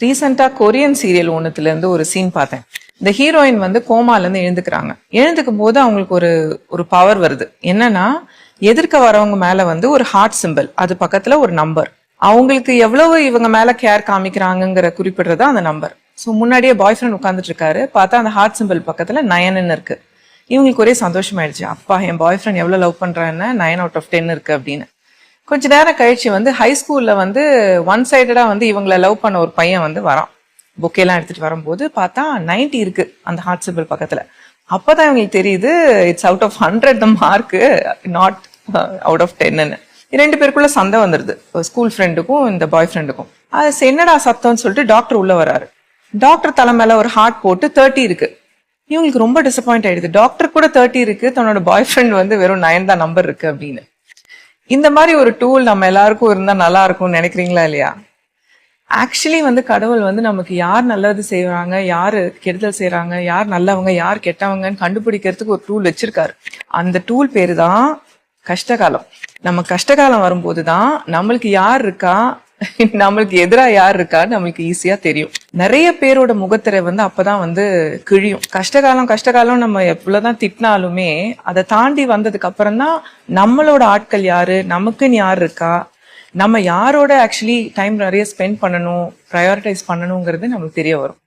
ரீசெண்டாக Korean serial ஒன்றுத்துலேருந்து ஒரு scene பார்த்தேன். இந்த ஹீரோயின் வந்து கோமாலேருந்து எழுந்துக்கிறாங்க. எழுந்துக்கும் போது அவங்களுக்கு ஒரு ஒரு பவர் வருது. என்னன்னா, எதிர்க்க வரவங்க மேலே வந்து ஒரு ஹார்ட் சிம்பிள், அது பக்கத்தில் ஒரு நம்பர். அவங்களுக்கு எவ்வளவு இவங்க மேலே கேர் காமிக்கிறாங்கங்கிற குறிப்பிடுறது அந்த நம்பர். ஸோ முன்னாடியே பாய் ஃப்ரெண்ட் உட்காந்துட்டு இருக்காரு, பார்த்தா அந்த ஹார்ட் சிம்பிள் பக்கத்தில் 9ன்னு இருக்கு. இவங்களுக்கு ஒரே சந்தோஷமாயிடுச்சு, அப்பா என் பாய் ஃப்ரெண்ட் எவ்வளோ லவ் பண்ணுறான்னு 9/10 இருக்கு அப்படின்னு. கொஞ்ச நேரம் கழிச்சு வந்து ஹை ஸ்கூல்ல வந்து ஒன் சைடடா வந்து இவங்களை லவ் பண்ண ஒரு பையன் வந்து வரான். புக்கெல்லாம் எடுத்துட்டு வரும்போது பார்த்தா 90 இருக்கு அந்த ஹார்ட் சிம்பிள் பக்கத்துல. அப்பதான் இவங்களுக்கு தெரியுது it's out of 100 the mark, not out of 10ன்னு. 2 பேருக்குள்ள சண்டை வந்துடுது, ஸ்கூல் ஃப்ரெண்டுக்கும் இந்த பாய் ஃப்ரெண்டுக்கும். அது என்னடா சத்தம்னு சொல்லிட்டு டாக்டர் உள்ள வராரு. டாக்டர் தலை மேல ஒரு ஹார்ட் போட்டு 30 இருக்கு. இவங்களுக்கு ரொம்ப டிசப்பாயிண்ட் ஆயிடுது, டாக்டர் கூட 30 இருக்கு, தன்னோட பாய் ஃப்ரெண்ட் வந்து வெறும் 9 தான் நம்பர் இருக்கு அப்படின்னு. இந்த மாதிரி ஒரு டூல் நம்ம எல்லாருக்கும் இருந்தா நல்லா இருக்கும்னு நினைக்கிறீங்களா இல்லையா? ஆக்சுவலி வந்து கடவுள் வந்து நமக்கு யார் நல்லது செய்வாங்க, யாரு கெடுதல் செய்யறாங்க, யார் நல்லவங்க யார் கெட்டவங்கன்னு கண்டுபிடிக்கிறதுக்கு ஒரு டூல் வச்சிருக்காரு. அந்த டூல் பேரு தான் கஷ்டகாலம். நம்ம கஷ்டகாலம் வரும்போது தான் நம்மளுக்கு யார் இருக்கா, நம்மளுக்கு எதிராக யார் இருக்கான்னு நம்மளுக்கு ஈஸியா தெரியும். நிறைய பேரோட முகத்திரை வந்து அப்பதான் வந்து கிழியும். கஷ்டகாலம் நம்ம எவ்வளவுதான் திட்டினாலுமே அதை தாண்டி வந்ததுக்கு அப்புறம் தான் நம்மளோட ஆட்கள் யாரு, நமக்குன்னு யார் இருக்கா, நம்ம யாரோட ஆக்சுவலி டைம் நிறைய ஸ்பெண்ட் பண்ணணும், ப்ரையாரிட்டைஸ் பண்ணணுங்கிறது நம்மளுக்கு தெரிய வரும்.